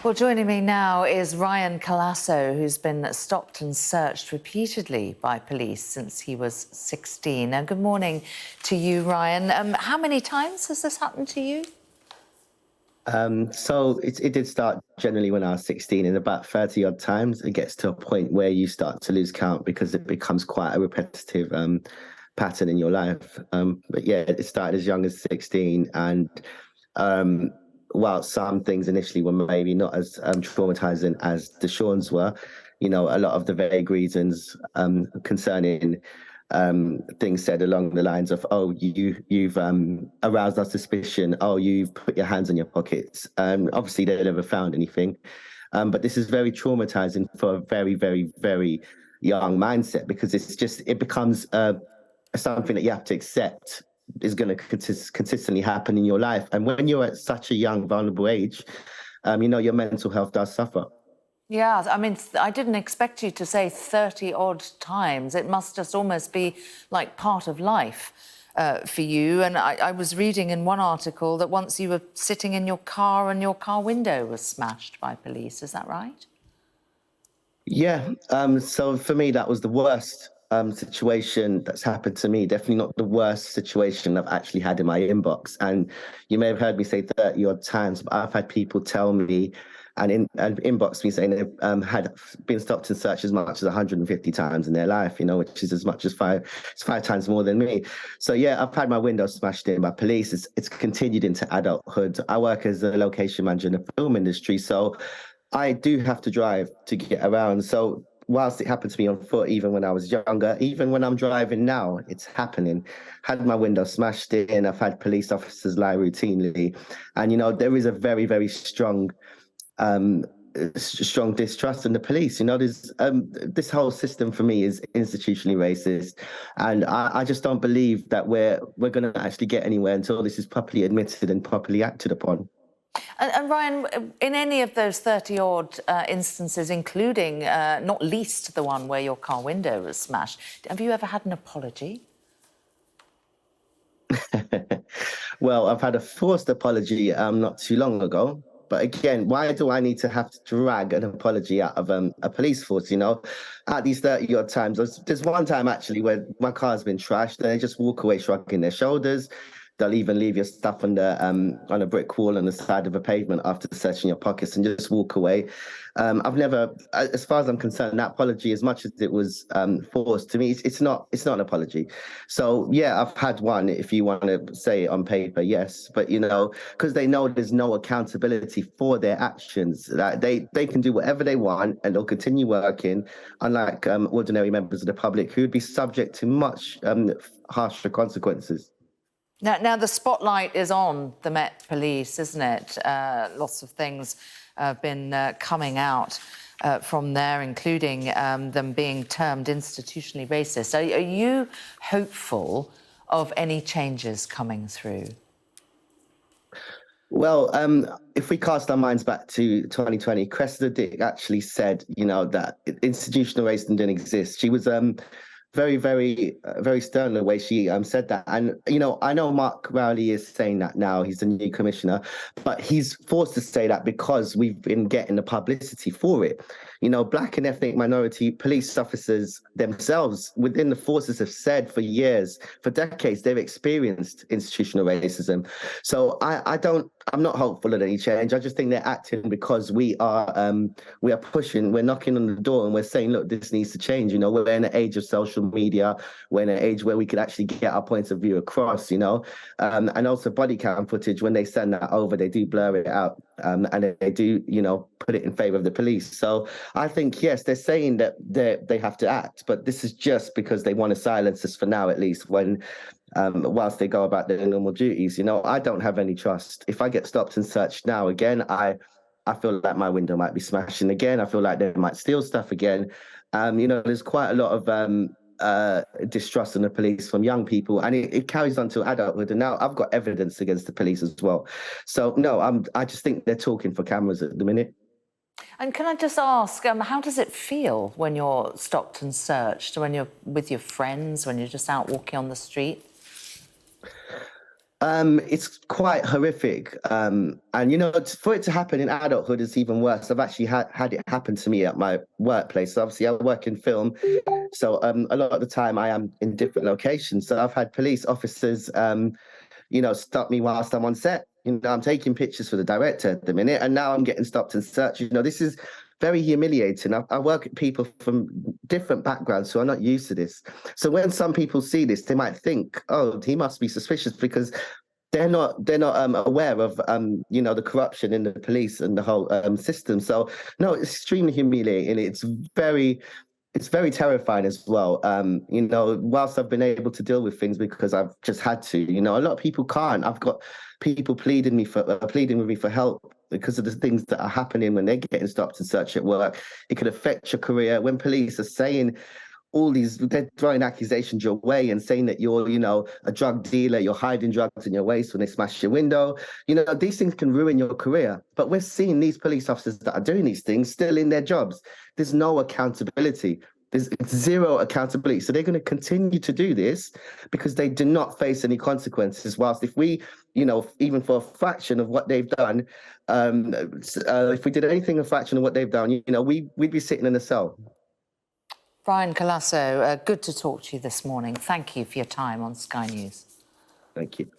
Well, joining me now is Ryan Colaço, who's been stopped and searched repeatedly by police since he was 16. Now, good morning to you, Ryan. How many times has this happened to you? It did start generally when I was 16, and about 30 odd times it gets to a point where you start to lose count because it becomes quite a repetitive pattern in your life. But yeah, it started as young as 16, and um, while some things initially were maybe not as traumatizing as the Sean's were, a lot of the vague reasons concerning things said along the lines of, "Oh, you've aroused our suspicion. Oh, you've put your hands in your pockets." Obviously, they never found anything, but this is very traumatizing for a very, very, very young mindset because it becomes something that you have to accept is going to consistently happen in your life. And when you're at such a young, vulnerable age, your mental health does suffer. Yeah, I mean, I didn't expect you to say 30 odd times. It must just almost be like part of life for you. And I was reading in one article that once you were sitting in your car and your car window was smashed by police. Is that right? Yeah. So for me, that was the worst situation that's happened to me. Definitely not the worst situation I've actually had in my inbox. And you may have heard me say 30 odd times, but I've had people tell me and inbox me saying they've had been stopped and searched as much as 150 times in their life, which is as much as it's 5 times more than me. So yeah, I've had my window smashed in by police. It's continued into adulthood. I work as a location manager in the film industry, so I do have to drive to get around. So whilst it happened to me on foot, even when I was younger, even when I'm driving now, it's happening. Had my window smashed in. I've had police officers lie routinely, and there is a very, very um, strong distrust in the police. There's this whole system for me is institutionally racist, and I just don't believe that we're going to actually get anywhere until this is properly admitted and properly acted upon. And Ryan, in any of those 30 odd instances, including not least the one where your car window was smashed, have you ever had an apology? Well, I've had a forced apology not too long ago. But again, why do I need to have to drag an apology out of a police force? At these 30 odd times, there's one time actually where my car's been trashed and they just walk away shrugging their shoulders. They'll even leave your stuff on a brick wall on the side of a pavement after searching your pockets and just walk away. I've never, as far as I'm concerned, that apology, as much as it was forced to me, it's not an apology. So yeah, I've had one. If you want to say it on paper, yes, but because they know there's no accountability for their actions, that they can do whatever they want and they'll continue working, unlike ordinary members of the public who'd be subject to much harsher consequences. Now, the spotlight is on the Met Police, isn't it? Lots of things have been coming out from there, including them being termed institutionally racist. Are you hopeful of any changes coming through? Well, if we cast our minds back to 2020, Cressida Dick actually said, that institutional racism didn't exist. She was very, very, very stern in the way she said that. And, I know Mark Rowley is saying that now, he's the new commissioner, but he's forced to say that because we've been getting the publicity for it. Black and ethnic minority police officers themselves within the forces have said for years, for decades, they've experienced institutional racism. So I'm not hopeful of any change. I just think they're acting because we are pushing, we're knocking on the door and we're saying, look, this needs to change. We're in an age of social media. We're in an age where we could actually get our points of view across, and also body cam footage, when they send that over, they do blur it out, and they do, put it in favor of the police. So I think, yes, they're saying that they have to act, but this is just because they want to silence us for now, at least, when whilst they go about their normal duties. I don't have any trust. If I get stopped and searched now again, I feel like my window might be smashing again. I feel like they might steal stuff again. There's quite a lot of distrust in the police from young people, and it carries on to adulthood. And now I've got evidence against the police as well. So no, I just think they're talking for cameras at the minute. And can I just ask, how does it feel when you're stopped and searched, when you're with your friends, when you're just out walking on the street? It's quite horrific. And, you know, for it to happen in adulthood is even worse. I've actually had it happen to me at my workplace. So obviously, I work in film. So a lot of the time I am in different locations. So I've had police officers, you know, stop me whilst I'm on set. You know, I'm taking pictures for the director at the minute, and now I'm getting stopped and searched. You know, this is very humiliating. I work with people from different backgrounds who are not used to this. So when some people see this, they might think, "Oh, he must be suspicious," because they're not aware of you know, the corruption in the police and the whole system. So no, it's extremely humiliating. It's very terrifying as well. You know, whilst I've been able to deal with things because I've just had to, you know, a lot of people can't. I've got people pleading with me for help because of the things that are happening when they're getting stopped and searched at work. It could affect your career. When police are saying all these, they're throwing accusations your way and saying that you're, you know, a drug dealer, you're hiding drugs in your waist when they smash your window. You know, these things can ruin your career. But we're seeing these police officers that are doing these things still in their jobs. There's no accountability. There's zero accountability. So they're going to continue to do this because they do not face any consequences. Whilst if we, you know, even for a fraction of what they've done, if we did anything a fraction of what they've done, you know, we'd be sitting in a cell. Ryan Colaço, good to talk to you this morning. Thank you for your time on Sky News. Thank you.